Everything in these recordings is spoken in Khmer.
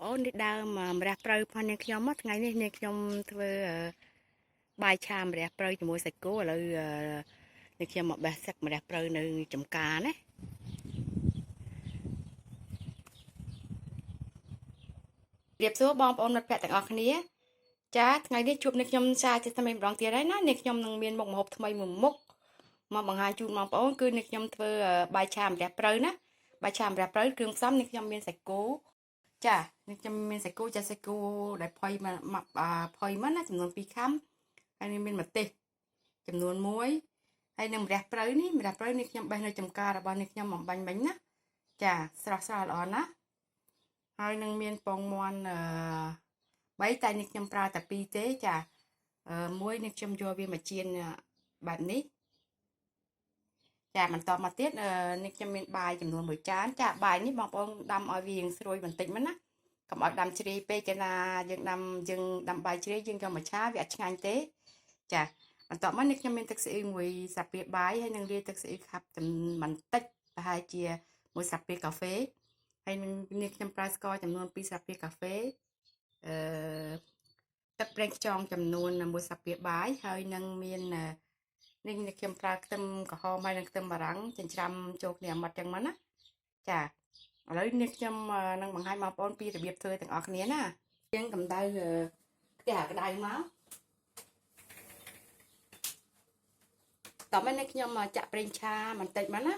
ប្អូននេះដើមម្រះព្រៅផងនាងខ្ញុំមកថ្ងៃនេះនាងខ្ញុំធ្វើបាយឆាម្រះព្រៅជាមួយសាច់គោឥឡូវនាងខ្ញុំមកបេះសឹកម្រះព្រៅនៅចំការណារៀបសួរបងប្អូនមិត្តភក្តិទាំងអស់គ្នាចាថ្ងៃនេះជួបនាងខ្ញុំសារជាថ្មីម្ដងទៀតហើយណានាងខ្ញុំនឹងមានមុខម្ហូបថ្មីមួយមុខមកបង្ហាញជូនបងប្អូនគឺនាងខ្ញុំធ្វើបាយឆាម្រះព្រៅណាបាយឆាម្រះព្រៅគ្រឿងផ្សំនាងខ្ញុំមានសាច់គោចានេះខ្ញុំមានសាច់គោចាសាច់គោដែលផុយមកផុយមកណាចំនួន2ខាំហើយនេះមានម្ទេសចំនួន1ហើយនឹងម្រះព្រៅនេះម្រះព្រៅនេះខ្ញុំបេះនៅចំការរបស់នេះខ្ញុំបំបាញ់មិញណាចាស្រស់ល្អណាស់ហើយនឹងមានពងមាន់3តែនេះខ្ញុំប្រើតែ2ទេចាមួយនេះខ្ញុំយកវាមកចៀនបែបនេះចាបន្តមកទៀតនេះខ្ញុំមានបាយចំនួន1ចានចាបាយនេះបងប្អូនដាំឲ្យវារៀងស្រួយបន្តិចមកណាកុំឲ្យដាំជ្រាយពេកកាលណាយើងដាំបាយជ្រាយយើងយកមកឆាវាអត់ឆ្ងាញ់ទេចាបន្តមកនេះខ្ញុំមានទឹកស្អ៊ីវមួយស្លាបព្រាបាយហើយនឹងលាយទឹកស្អ៊ីវខាប់បន្តិចប្រហែលជាមួយស្លាបព្រាកាហ្វេហើយនឹងនេះខ្ញុំប្រើស្ករចំនួន2ស្លាបព្រាកាហ្វេទឹកប្រេងខ្យងចំនួន1ស្លាបព្រាបាយហើយនឹងមាននេះខ្ញុំប្រើខ្ទឹមក្រហមហើយនិងខ្ទឹមបារាំងចិញ្ច្រាំចូលគ្នាម៉ាត់ចឹងមកណាចាឥឡូវនេះខ្ញុំនឹងបង្ហាញបងប្អូនពីរបៀបធ្វើទាំងអស់គ្នាណាយើងកម្ដៅខ្ទះក្ដៅមកតោះនេះខ្ញុំចាក់ប្រេងឆាបន្តិចមកណា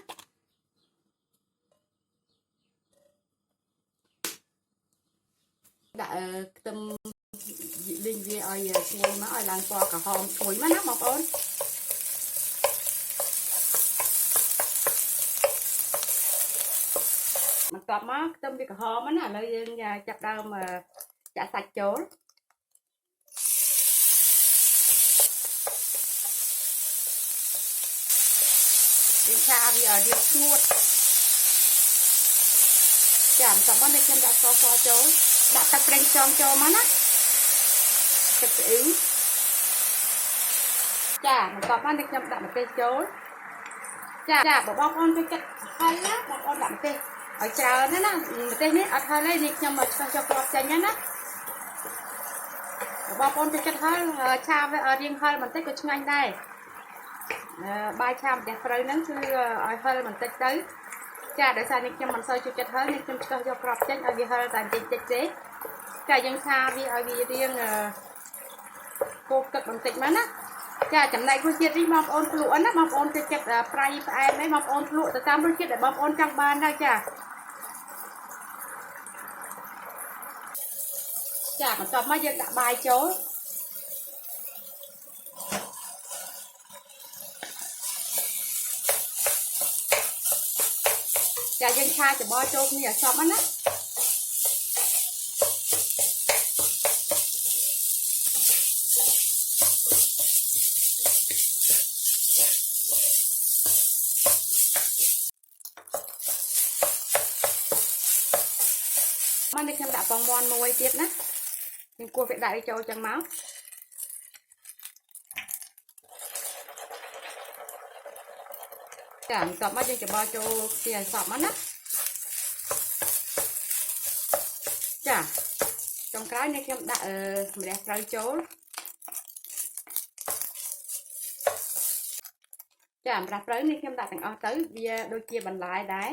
ដាក់ខ្ទឹមលីងវាឲ្យឈ្ងុយមកឲ្យឡើងពណ៌ក្រហមឈ្ងុយមកណាបងប្អូនបន្ទាប់មកខ្ទឹមវាក្រហមណាឥឡូវយើងចាប់ដើមចាក់សាច់ចូលវាឆាវាឲ្យរៀងស្ងួតចាបន្ទាប់មកនេះខ្ញុំដាក់ស្ករសចូលដាក់ទឹកប្រេងខ្យងចូលមកណាទឹកស្អ៊ីវចាបន្ទាប់មកនេះខ្ញុំដាក់ម្ទេសចូលចាបងប្អូនចូលចិត្តហើយណាបងប្អូនដាក់ម្ទេសឲ្យច្រើនណាម្ទេសនេះអត់ហើយនេះខ្ញុំមកឆ្កឹះយកគ្រាប់ចេញណាបងប្អូនចូលចិត្តហើយឆាវារៀងហឹរបន្តិចក៏ឆ្ងាញ់ដែរបាយឆាម្ទេសព្រៅហ្នឹងគឺឲ្យហឹរបន្តិចទៅចាដោយសារនេះខ្ញុំមិនសូវចូលចិត្តហឹរនេះខ្ញុំឆ្កឹះយកគ្រាប់ចេញឲ្យវាហឹរតែបន្តិចទេចាយើងឆាវាឲ្យវារៀងគោកទឹកបន្តិចមកណាចាចំណែករសជាតិនេះបងប្អូនភ្លក់ណាបងប្អូនចូលចិត្តប្រៃផ្អែមនេះបងប្អូនភ្លក់ទៅតាមរសជាតិដែលបងប្អូនចង់បានដែរចាបន្ទាប់មកយើងដាក់បាយចូលចាយើងឆាច្បល់ចូលគ្នាឲ្យសព្វណាមកនេះខ្ញុំដាក់ពងមាន់មួយទៀតណាខ្ញុំគោះវាដាក់ចូលចឹងមកចាបន្ទាប់មកយើងច្បល់ចូលគ្នាឲ្យសព្វមកណាចាចុងក្រោយនេះខ្ញុំដាក់ម្រះព្រៅចូលចាម្រះព្រៅនេះខ្ញុំដាក់ទាំងអស់ទៅវាដូចជាបន្លែដែរ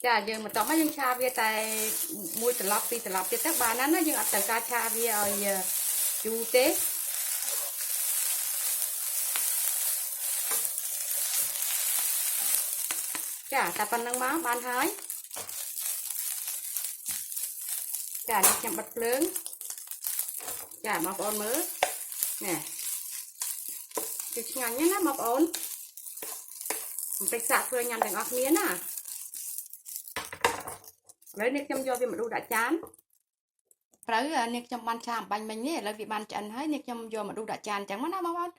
ចាយើងបន្តមកយើងឆាវាតែ1ត្រឡប់2ត្រឡប់ទៀតទៅបានណាយើងអត់ត្រូវការឆាវាឲ្យយូរទេចាតែប៉ុណ្្នឹងមកបានហើយចានេះខ្ញុំបិទភ្លើងចាបងប្អូនមើលនេះគឺឆ្ងាញ់ណាបងប្អូនបំពេញសាកធ្វើញ៉ាំទាំងអស់គ្នាណាឥឡូវនេះខ្ញុំយកវាមកដួសដាក់ចានព្រៅនេះខ្ញុំបានឆាអំបាញ់មិញនេះឥឡូវវាបានឆ្អិនហើយនេះខ្ញុំយកមកដួសដាក់ចានអញ្ចឹងមកណាបងប្អូន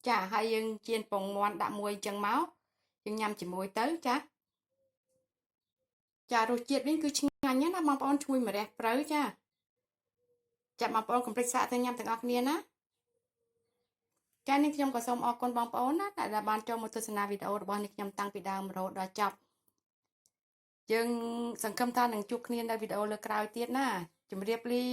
ចាហើយយើងចៀនពងមាន់ដាក់មួយអញ្ចឹងមកយើងញ៉ាំជាមួយទៅចារសជាតិនេះគឺឆ្ងាញ់ណាបងប្អូនឈ្ងុយម្រះព្រៅចាបងប្អូនកុំភ្លេចសាកទៅញ៉ាំទាំងអស់គ្នាណា ចា៎នេះខ្ញុំក៏សូមអរគុណបងប្អូនណាដែលបានចូលមកទស្សនាវីដេអូរបស់នេះខ្ញុំតាំងពីដើមរហូតដល់ចប់យើងសង្ឃឹមថានឹងជួបគ្នានៅវីដេអូលើក្រោយទៀតណាជម្រាបលា